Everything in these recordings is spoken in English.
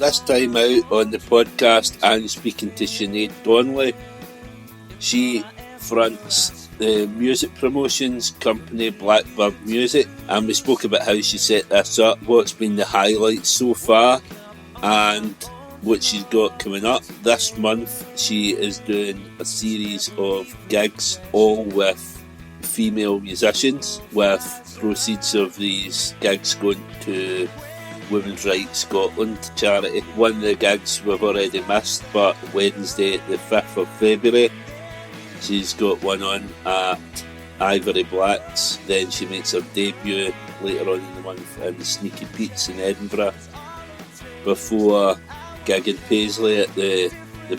This time out on the podcast, I'm speaking to Sinead Donnelly. She fronts the music promotions company Blackbird Music, and we spoke about how she set this up, what's been the highlights so far, and what she's got coming up. This month, she is doing a series of gigs, all with female musicians, with proceeds of these gigs going to Women's Rights Scotland charity. One of the gigs we've already missed, but Wednesday the 5th of February she's got one on at Ivory Blacks. Then she makes her debut later on in the month in Sneaky Pete's in Edinburgh, before gigging Paisley at the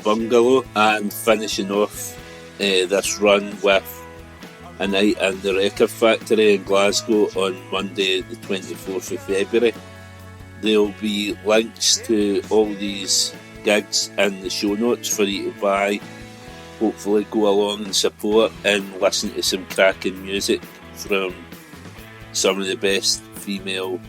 Bungalow, and finishing off this run with a night in the Record Factory in Glasgow on Monday the 24th of February. There'll be links to all these gigs in the show notes for you to buy. Hopefully go along and support and listen to some cracking music from some of the best female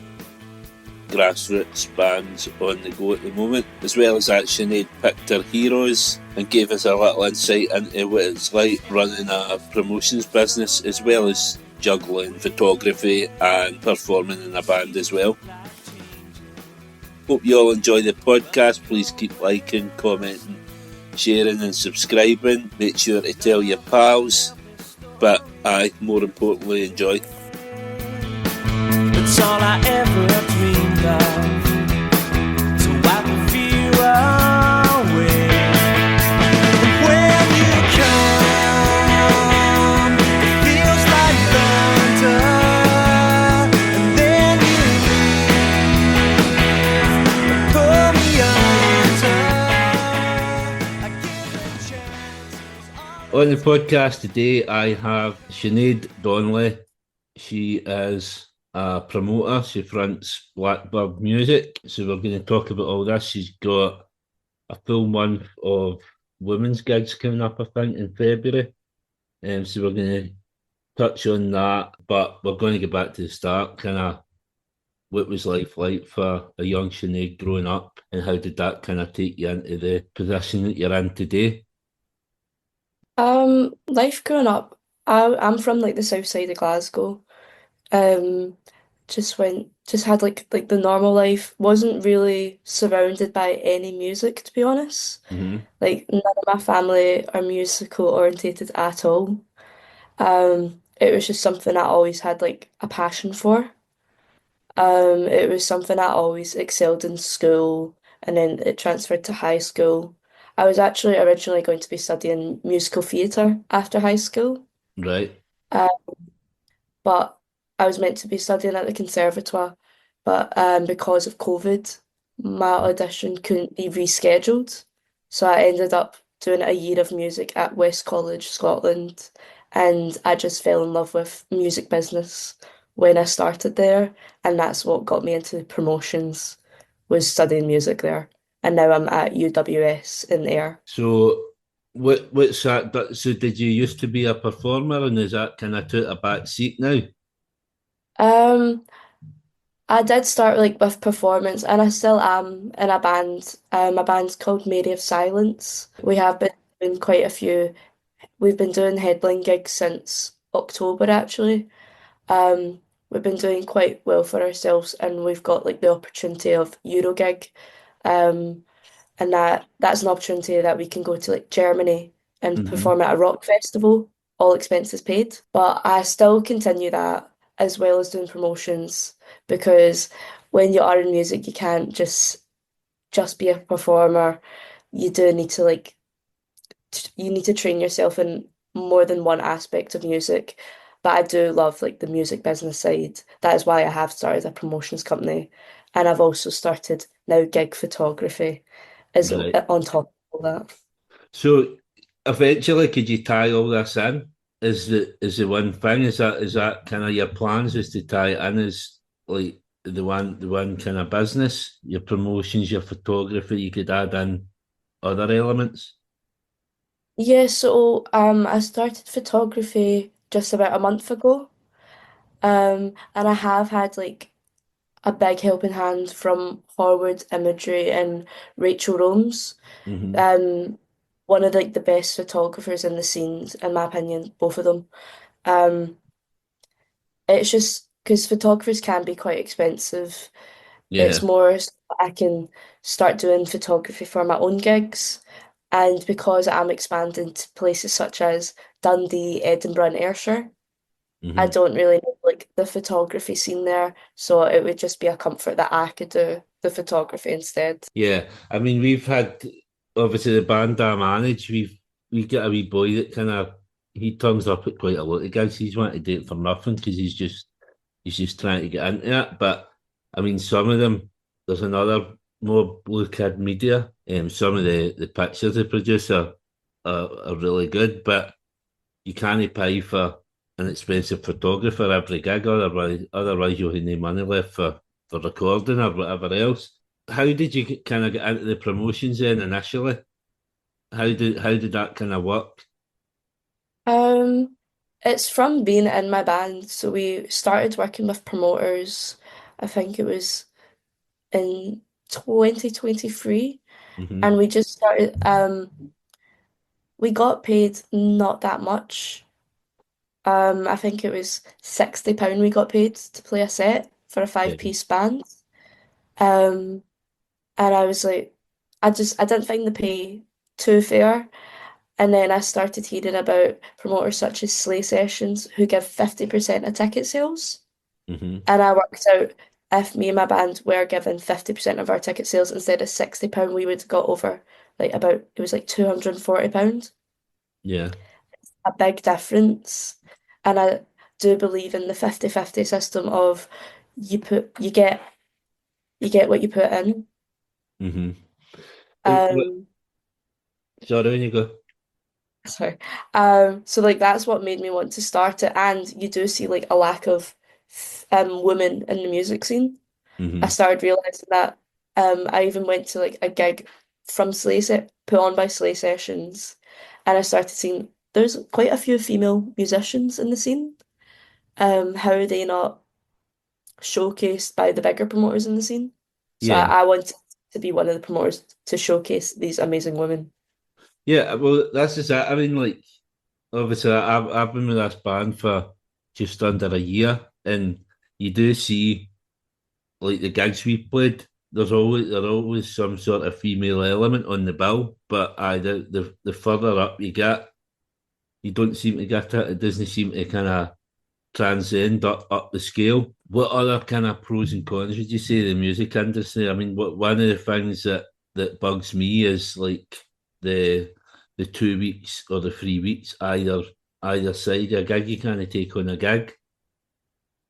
grassroots bands on the go at the moment. As well as that, Sinead picked her heroes and gave us a little insight into what it's like running a promotions business, as well as juggling photography and performing in a band as well. Hope you all enjoy the podcast. Please keep liking, commenting, sharing and subscribing. Make sure to tell your pals, but more importantly, enjoy. It's all I ever dreamed of, to wipe a few away. When you come, it feels like thunder, and then you leave, pull me under. On the podcast today, I have Sinead Donnelly. She is a promoter. She fronts Blackbird Music. So we're going to talk about all this. She's got a full month of women's gigs coming up, I think, in February. So we're going to touch on that, but we're going to get back to the start. Kind of what was life like for a young Sinead growing up, and how did that kind of take you into the position that you're in today? Life growing up, I'm from like the south side of Glasgow. Just had like the normal life. Wasn't really surrounded by any music, to be honest. Mm-hmm. Like none of my family are musical orientated at all. It was just something I always had like a passion for. It was something I always excelled in school, and then it transferred to high school. I was actually originally going to be studying musical theatre after high school. Right. Uh, but I was meant to be studying at the conservatoire, but because of COVID, my audition couldn't be rescheduled. So I ended up doing a year of music at West College, Scotland, and I just fell in love with music business when I started there, and that's what got me into promotions, was studying music there. And now I'm at UWS in Ayr. So what's that? So did you used to be a performer, and is that kind of took a back seat now? Um, I did start like with performance, and I still am in a band. My band's called Mary of Silence. We have been doing quite a few. We've been doing headline gigs since October actually. We've been doing quite well for ourselves, and we've got like the opportunity of Eurogig, um, and that's an opportunity that we can go to like Germany and Mm-hmm. perform at a rock festival, all expenses paid. But I still continue that as well as doing promotions, because when you are in music, you can't just be a performer. You do need to like you need to train yourself in more than one aspect of music. But I do love like the music business side. That is why I have started a promotions company, and I've also started now gig photography is Right. on top of all that. So eventually, could you tie all this in? Is the one thing? Is that kind of your plans? Is to tie it in as like the one kind of business, your promotions, your photography? You could add in other elements. Yeah, so I started photography just about a month ago. And I have had like a big helping hand from Horwood Imagery and Rachel Rome's. Hmm. Um, one of like the best photographers in the scenes, in my opinion, both of them. Um, it's just because photographers can be quite expensive. It's Yeah. more so that I can start doing photography for my own gigs. And because I'm expanding to places such as Dundee, Edinburgh, and Ayrshire, I Hmm. don't really know like the photography scene there. So it would just be a comfort that I could do the photography instead. Yeah. I mean, we've had obviously the band I manage. We get a wee boy that kind of he turns up at quite a lot of gigs. He's wanting to do it for nothing because he's just trying to get into it. But I mean, some of them, there's another more blue kid media. Some of the pictures they produce are really good, but you can't pay for an expensive photographer every gig, otherwise you'll have no money left for recording or whatever else. How did you kind of get into the promotions then initially? How did that kind of work? Um, it's from being in my band. So we started working with promoters. I think it was in 2023, Hmm. and we just started. We got paid not that much. I think it was £60 we got paid to play a set for a Yeah. five-piece band. Um, and I was like, I didn't find the pay too fair. And then I started hearing about promoters such as Slay Sessions who give 50% of ticket sales. Hmm. And I worked out if me and my band were given 50% of our ticket sales instead of £60, we would have got over like about, it was like £240. Yeah. A big difference. And I do believe in the 50-50 system of you get what you put in. Hmm. Um Sorry, when you go. sorry. So like that's what made me want to start it. And you do see like a lack of women in the music scene. I Hmm. started realizing that. I even went to like a gig from put on by Slay Sessions, and I started seeing there's quite a few female musicians in the scene. How are they not showcased by the bigger promoters in the scene? So Yeah. I wanted to be one of the promoters to showcase these amazing women. Yeah. Well, that's just it. I mean, like obviously, I've been with this band for just under a year, and you do see like the gigs we played. There's always some sort of female element on the bill, but the further up you get, you don't seem to get it. It doesn't seem to kind of transcend up the scale. What other kind of pros and cons would you say the music industry? I mean, one of the things that bugs me is like the the 2 weeks or the 3 weeks either side of a gig. You kind of take on a gig.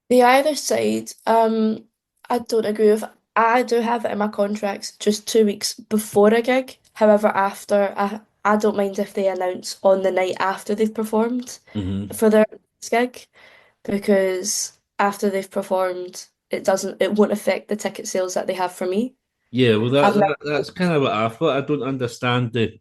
The either side, I don't agree with. I do have it in my contracts just 2 weeks before a gig. However, after I don't mind if they announce on the night after they've performed Hmm. for their next gig because after they've performed, it won't affect the ticket sales that they have for me. Yeah, well, I've that's kind of what I thought. I don't understand the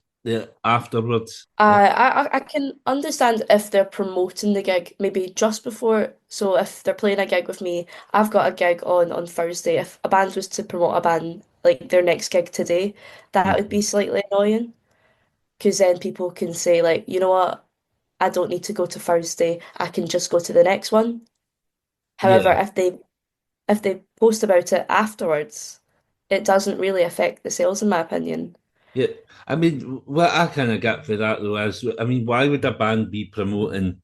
afterwards. I can understand if they're promoting the gig maybe just before. So if they're playing a gig with me, I've got a gig on Thursday. If a band was to promote a band like their next gig today, that would be Mhm. slightly annoying because then people can say like, you know what, I don't need to go to Thursday. I can just go to the next one. However, Yeah, if they post about it afterwards, it doesn't really affect the sales in my opinion. yeah. I mean, what I kind of get for that though is, I mean, why would a band be promoting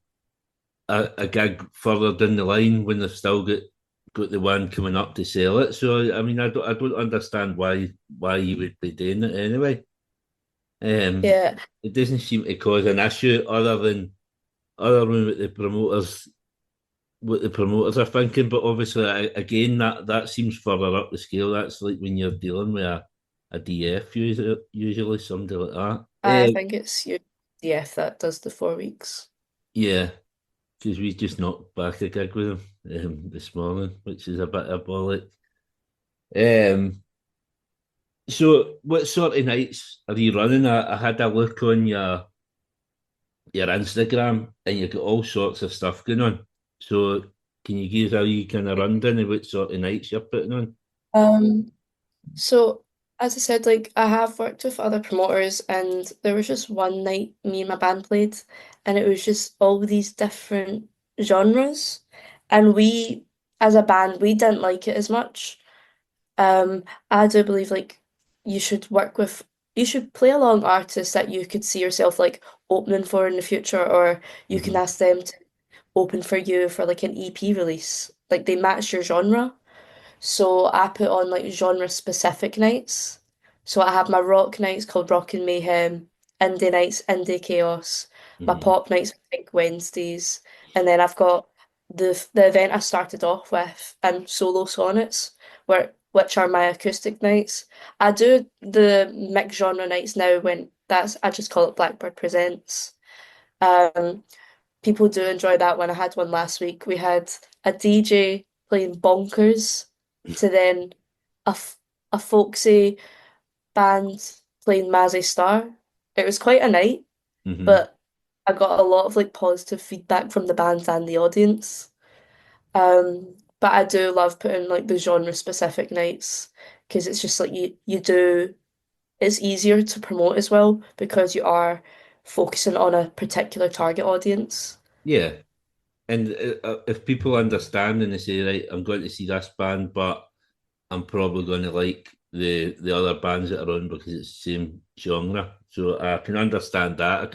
a gig further down the line when they've still got the one coming up to sell it? So, I mean, I don't understand why you would be doing it anyway. Um, Yeah. it doesn't seem to cause an issue other than what the promoters are thinking. But obviously, again, that seems further up the scale. That's like when you're dealing with a DF usually something like that. I think it's UDF that does the 4 weeks. Yeah, because we just knocked back a gig with him this morning, which is a bit of bollock. Um, so what sort of nights are you running? I had a look on your Instagram, and you've got all sorts of stuff going on. So. Can you give us a wee kind of rundown of what sort of nights you're putting on? Um, so as I said, like I have worked with other promoters, and there was just one night me and my band played, and it was just all these different genres, and we, as a band, we didn't like it as much. I do believe like you should work with, you should play along artists that you could see yourself like opening for in the future, or you can Hmm. ask them to open for you for like an EP release. Like they match your genre. So I put on like genre specific nights. So I have my rock nights called Rock and Mayhem, indie nights, Indie Chaos, my Hmm. pop nights, Pink Wednesdays, and then I've got the event I started off with solo sonnets, which are my acoustic nights. I do the mixed genre nights now when that's I just call it Blackbird Presents. Um, People do enjoy that one. I had one last week. We had a DJ playing bonkers to then a, a folksy band playing Mazzy Star. It was quite a night, Hmm. but I got a lot of like positive feedback from the band and the audience. But I do love putting like the genre specific nights because it's just like you do it's easier to promote as well because you are focusing on a particular target audience. Yeah. And if people understand and they say, right, I'm going to see this band, but I'm probably going to like the other bands that are on because it's the same genre. So I can understand that.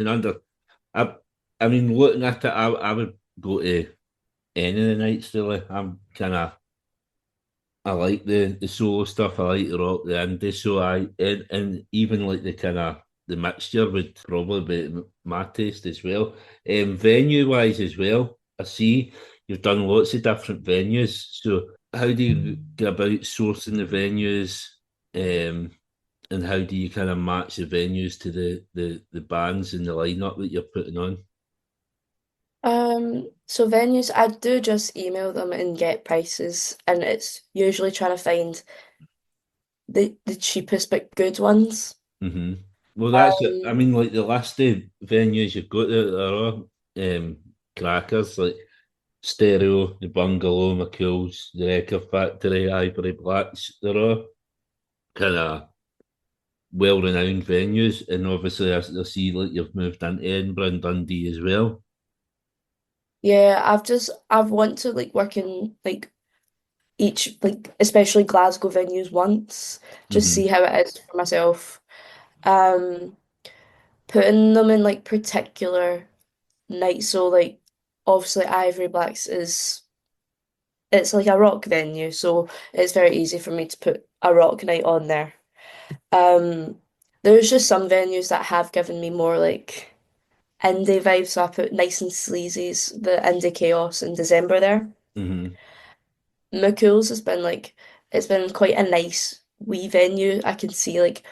I, I mean, looking at it, I would go to any of the nights really. I'm kind of I like the solo stuff. I like the rock, the indie. So and even like the kind of the mixture would probably be my taste as well. Venue wise as well, I see you've done lots of different venues. So how do you go about sourcing the venues, and how do you kind of match the venues to the bands and the lineup that you're putting on? So venues, I do just email them and get prices, and it's usually trying to find the cheapest but good ones. Hmm. Well, that's it. I Um, mean, like the list of venues you've got there are all crackers, like Stereo, the Bungalow, McCool's, the Record Factory, Ivory Blacks. They're all kind of well-renowned venues, and obviously I see like you've moved into Edinburgh and Dundee as well. yeah, I've want to like work in like each like especially Glasgow venues once, just Hmm. see how it is for myself. Um, Putting them in like particular nights, so like obviously Ivory Blacks is it's like a rock venue, so it's very easy for me to put a rock night on there. Um, there's just some venues that have given me more like indie vibes, so I put Nice and Sleazy's, the Indie Chaos in December there. Hmm. McCool's has been like it's been quite a nice wee venue. I can see like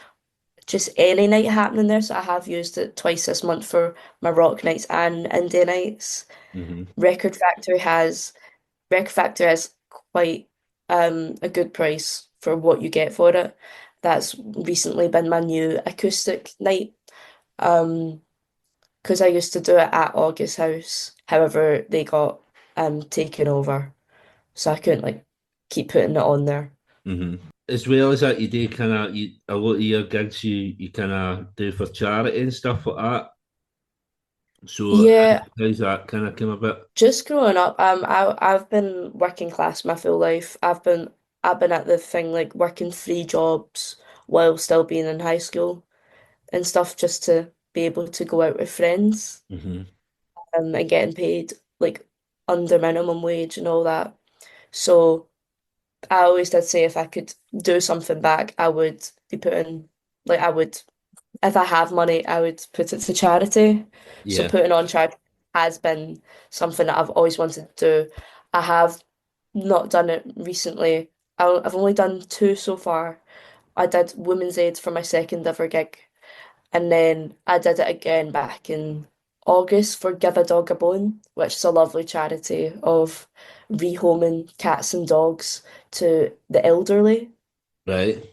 just any night happening there, so I have used it twice this month for my rock nights and indie nights. Hmm. Record Factory has Record Factory has quite a good price for what you get for it. That's recently been my new acoustic night. Um, because I used to do it at August House. However, they got taken over, so I couldn't like keep putting it on there. Hmm. As well as that, you do kind of a lot of your gigs you kind of do for charity and stuff like that. So Yeah, how's that kind of come about? just growing up, I've been working class my full life. I've been at the thing like working three jobs while still being in high school and stuff just to be able to go out with friends Hmm. and getting paid like under minimum wage and all that. So I always did say if I could do something back, I would be putting like I would if I have money, I would put it to charity. So Yeah. putting on charity has been something that I've always wanted to do. I have not done it recently. I've only done two so far. I did Women's Aid for my second ever gig, and then I did it again back in August for Give a Dog a Bone, which is a lovely charity of rehoming cats and dogs to the elderly Right.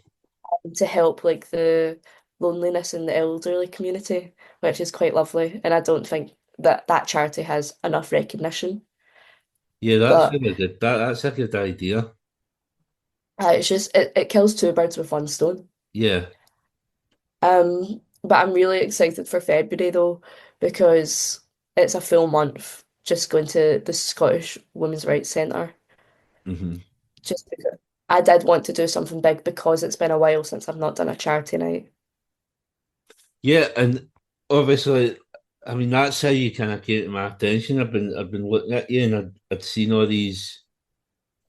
to help like the loneliness in the elderly community, which is quite lovely. And I don't think that that charity has enough recognition. Yeah, that's But really good. That's a good idea. it's just it kills two birds with one stone. Yeah. But I'm really excited for February though, because it's a full month just going to the Scottish Women's Rights Centre. Hmm. Just because I did want to do something big because it's been a while since I've not done a charity night. Yeah, and obviously, I mean that's how you kind of came to my attention. I've been looking at you, and I'd seen all these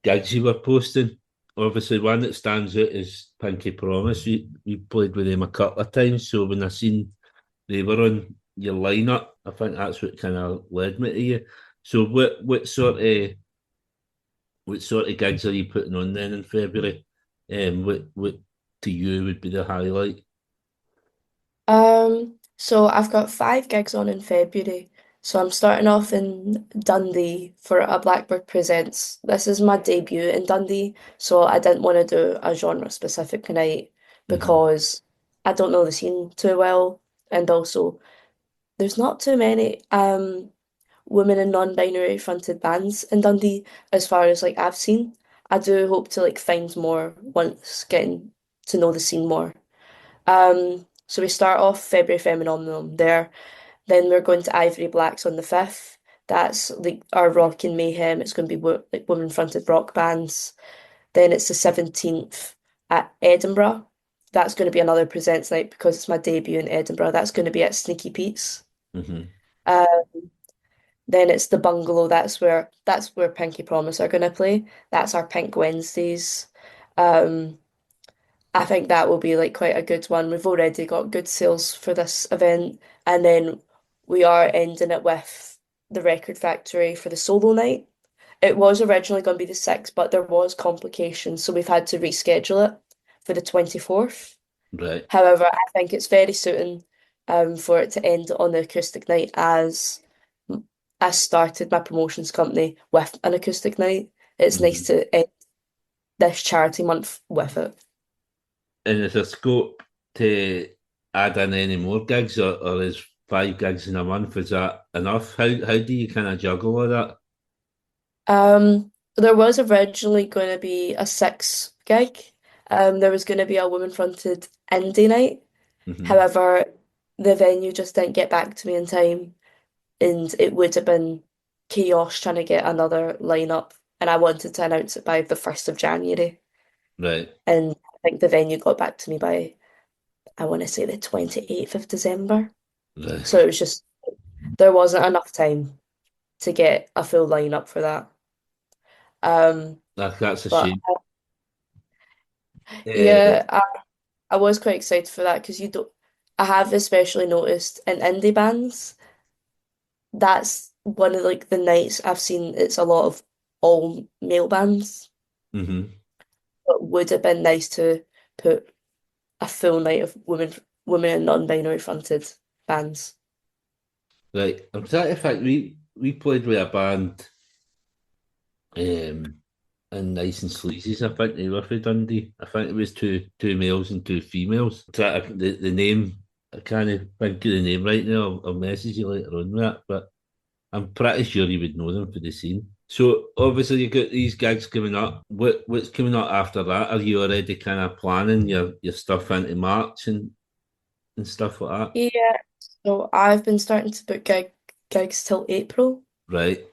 gigs you were posting. Obviously, one that stands out is Pinky Promise. We played with them a couple of times, so when I seen they were on your lineup, I think that's what kind of led me to you. So, what sort of gigs are you putting on then in February? What to you would be the highlight? So I've got five gigs on in February. So I'm starting off in Dundee for a Blackbird Presents. This is my debut in Dundee, so I didn't want to do a genre specific night Hmm. because I don't know the scene too well, and also there's not too many women and non-binary fronted bands in Dundee as far as like I've seen. I do hope to like find more once getting to know the scene more. So we start off February Phenomenon there. Then we're going to Ivory Blacks on the 5th. That's like our rock and mayhem. It's going to be like women-fronted rock bands. Then it's the 17th at Edinburgh. That's going to be another presents night because it's my debut in Edinburgh. That's going to be at Sneaky Pete's. Hmm. Uh, then it's the Bungalow. That's where Pinky Promise are going to play. That's our Pink Wednesdays. Um, I think that will be like quite a good one. We've already got good sales for this event, and then we are ending it with the Record Factory for the solo night. It was originally going to be the 6th, but there was complications, so we've had to reschedule it for the 24th. Right. However, I think it's very suiting for it to end on the acoustic night as I started my promotions company with an acoustic night. It's nice Hmm. to end this charity month with it. And is there scope to add in any more gigs, or is 5 gigs in a month, is that enough? How do you kind of juggle all that? There was originally going to be a six gig. There was going to be a women-fronted indie night. Hmm. However, the venue just didn't get back to me in time, and it would have been chaos trying to get another lineup. And I wanted to announce it by the 1st of January. Right. And I think the venue got back to me by, I want to say, the 28th of December. So Right. it was just, there wasn't enough time to get a full lineup for that. Um, That's a but shame. Uh, yeah, I was quite excited for that because you don't. I have especially noticed in indie bands that's one of like the nights I've seen. It's a lot of all male bands. hmm. It would have been nice to put a full night of women and non-binary fronted bands. Right. I'm trying to think. We played with a band, um, in Nice and Sleazy's. I think they were for Dundee. I think it was two males and two females. The name. I can't think of the name right now. I'll message you later on with that, but I'm pretty sure you would know them for the scene. So obviously you got these gigs coming up. What's coming up after that? Are you already kind of planning your stuff into March and stuff like that? Yeah, so I've been starting to book gigs till April. Right.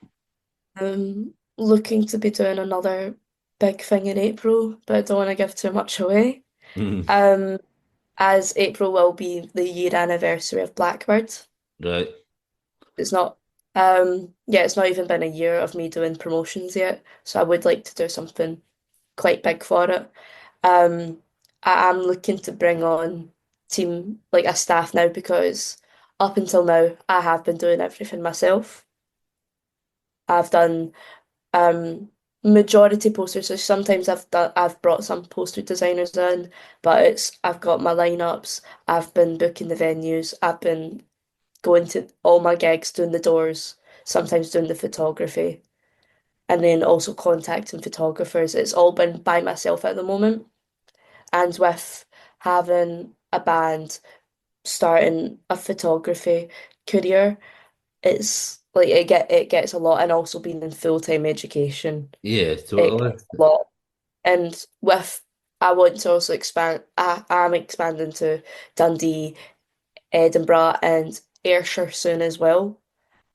Looking to be doing another big thing in April, but I don't want to give too much away. Mhm. Um, as April will be the year anniversary of Blackbird. Right. It's not, yeah, it's not even been a year of me doing promotions yet, so I would like to do something quite big for it. Um, I am looking to bring on team, like a staff now, because up until now I have been doing everything myself. I've done majority posters, so sometimes I've brought some poster designers in, but I've got my lineups, I've been booking the venues, I've been going to all my gigs, doing the doors, sometimes doing the photography, and then also contacting photographers. It's all been by myself at the moment. And with having a band, starting a photography career, it's like it gets a lot, and also being in full-time education, Yeah, it totally. gets a lot. And with I want to also expand. I'm expanding to Dundee, Edinburgh, and Ayrshire soon as well.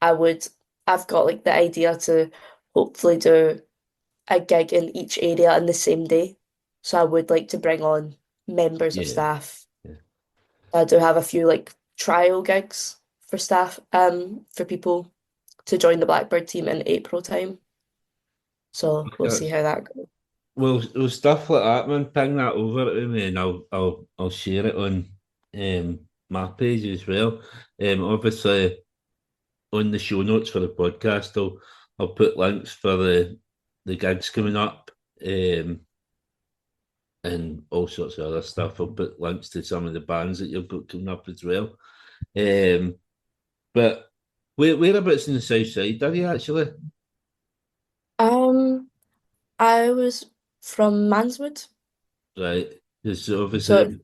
I would. I've got like the idea to hopefully do a gig in each area in the same day. So I would like to bring on members of Yeah. staff. Yeah. I do have a few like trial gigs for staff, for people to join the Blackbird team in April time. So we'll see That's, how that goes. well, stuff like that, man. Ping that over to me, and I'll share it on my page as well. Obviously on the show notes for the podcast, I'll put links for the gigs coming up, and all sorts of other stuff. I'll put links to some of the bands that you've got coming up as well. Um, but whereabouts in the south side are you actually? Um, I was from Manswood, Right, because so it's obviously,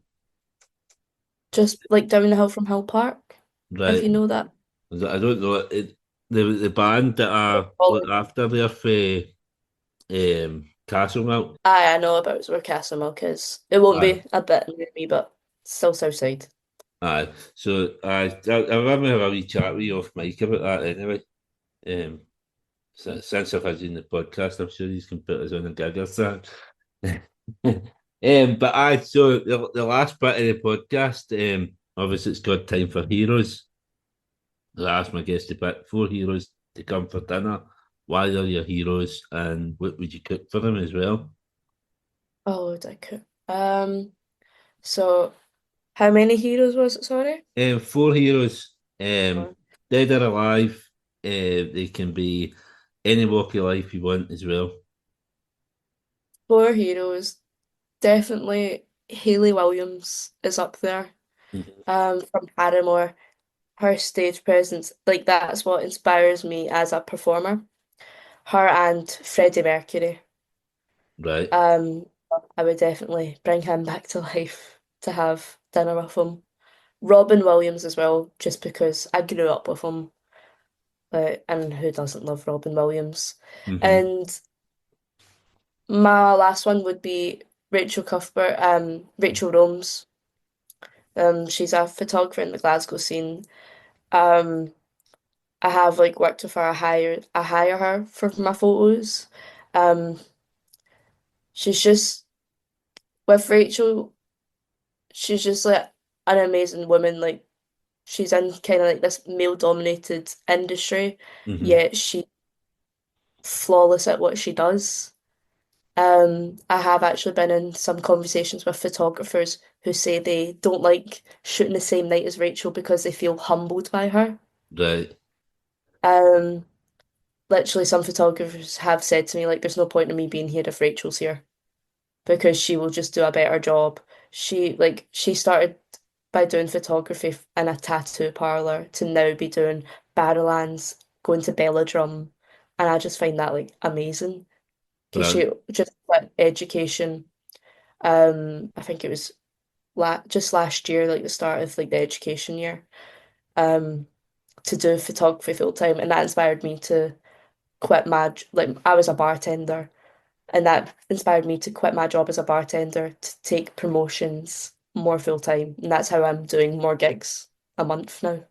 just like down the hill from Hill Park, if you right. know that. I don't know the band that I look after there for Castle Milk. I know about where Castlemilk is. It won't Aye, be a bit near me, but still south side. aye. So I remember have a wee chat with you off mic about that anyway. Um, since I've had you in the podcast, I'm sure you can put us on a gig or something. But so the last bit of the podcast, obviously it's called Time for Heroes. I asked my guests to pick four heroes to come for dinner. Why they're your heroes, and what would you cook for them as well? Oh, did I cook? So how many heroes was it, sorry? Four heroes, Four. dead or alive. They can be any walk of life you want as well. Four heroes. Definitely Hayley Williams is up there. Mhm. From Paramore. Her stage presence, like that's what inspires me as a performer. Her and Freddie Mercury. Right, Um, I would definitely bring him back to life to have dinner with him. Robin Williams as well, just because I grew up with him. And who doesn't love Robin Williams? hmm, And my last one would be Rachel Cuthbert, Rachel Rome's. She's a photographer in the Glasgow scene. Um, I have like worked with her. I hire her for my photos. Um, she's just with Rachel. She's just like an amazing woman. Like she's in kind of like this male-dominated industry, hmm. yet she's flawless at what she does. I have actually been in some conversations with photographers who say they don't like shooting the same night as Rachel because they feel humbled by her. Right, Um, Literally, some photographers have said to me, like, there's no point in me being here if Rachel's here because she will just do a better job. She started by doing photography in a tattoo parlor to now be doing Barrowlands, going to Belladrum, and I just find that like amazing because she brilliant. just quit education. I think it was just last year, like the start of like the education year, um, to do photography full time, and that inspired me to quit like I was a bartender, and that inspired me to quit my job as a bartender to take promotions more full time, and that's how I'm doing more gigs a month now.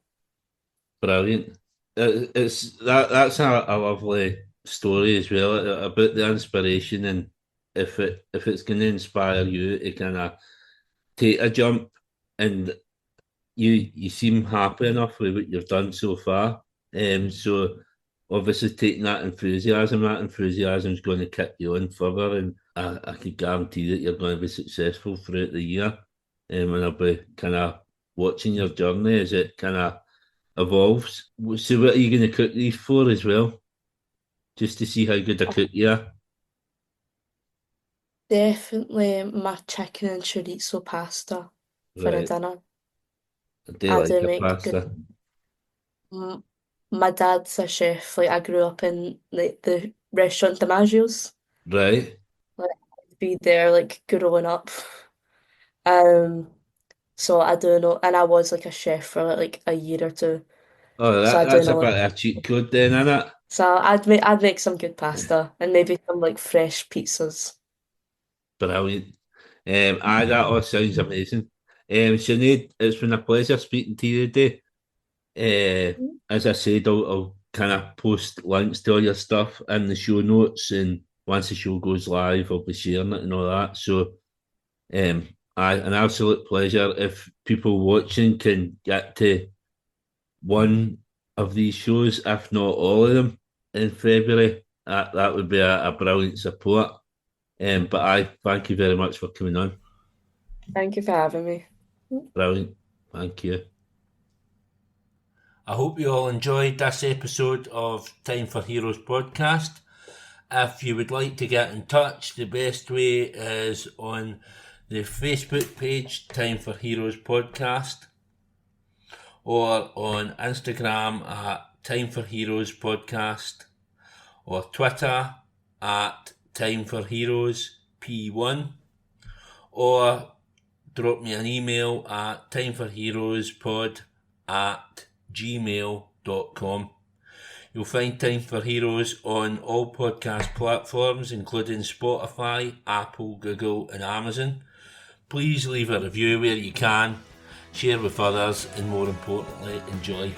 Brilliant. It's that's a lovely story as well about the inspiration, and if it's going to inspire you to kind of take a jump, and you seem happy enough with what you've done so far. So obviously taking that enthusiasm is going to kick you on further, and I can guarantee that you're going to be successful throughout the year. And I'll be kind of watching your journey as it kind of evolves. So what are you going to cook these for as well? Just to see how good a cook you are. Definitely my chicken and chorizo pasta for a Right. dinner. I do I like do a make good. pasta. M- My dad's a chef. Like I grew up in the restaurant DiMaggio's. Right. Like I'd be there like growing up. Um, so I do know, and I was like a chef for like a year or two. Oh, So I do that's a know bit it. of a cheat code then, isn't it? So I'd make some good pasta and maybe some like fresh pizzas. Brilliant. That all sounds amazing. Sinead, it's been a pleasure speaking to you today. As I said, I'll kind of post links to all your stuff in the show notes, and once the show goes live, I'll be sharing it and all that. So, an absolute pleasure. If people watching can get to one of these shows, if not all of them, in February, that would be a brilliant support. But I thank you very much for coming on. Thank you for having me. Brilliant. Thank you. I hope you all enjoyed this episode of Time for Heroes podcast. If you would like to get in touch, the best way is on the Facebook page, Time for Heroes podcast, or on Instagram at Time for Heroes podcast, or Twitter at Time for Heroes P1, or drop me an email at timeforheroespod at gmail.com. You'll find Time for Heroes on all podcast platforms, including Spotify, Apple, Google, and Amazon. Please leave a review where you can, share with others, and more importantly, enjoy.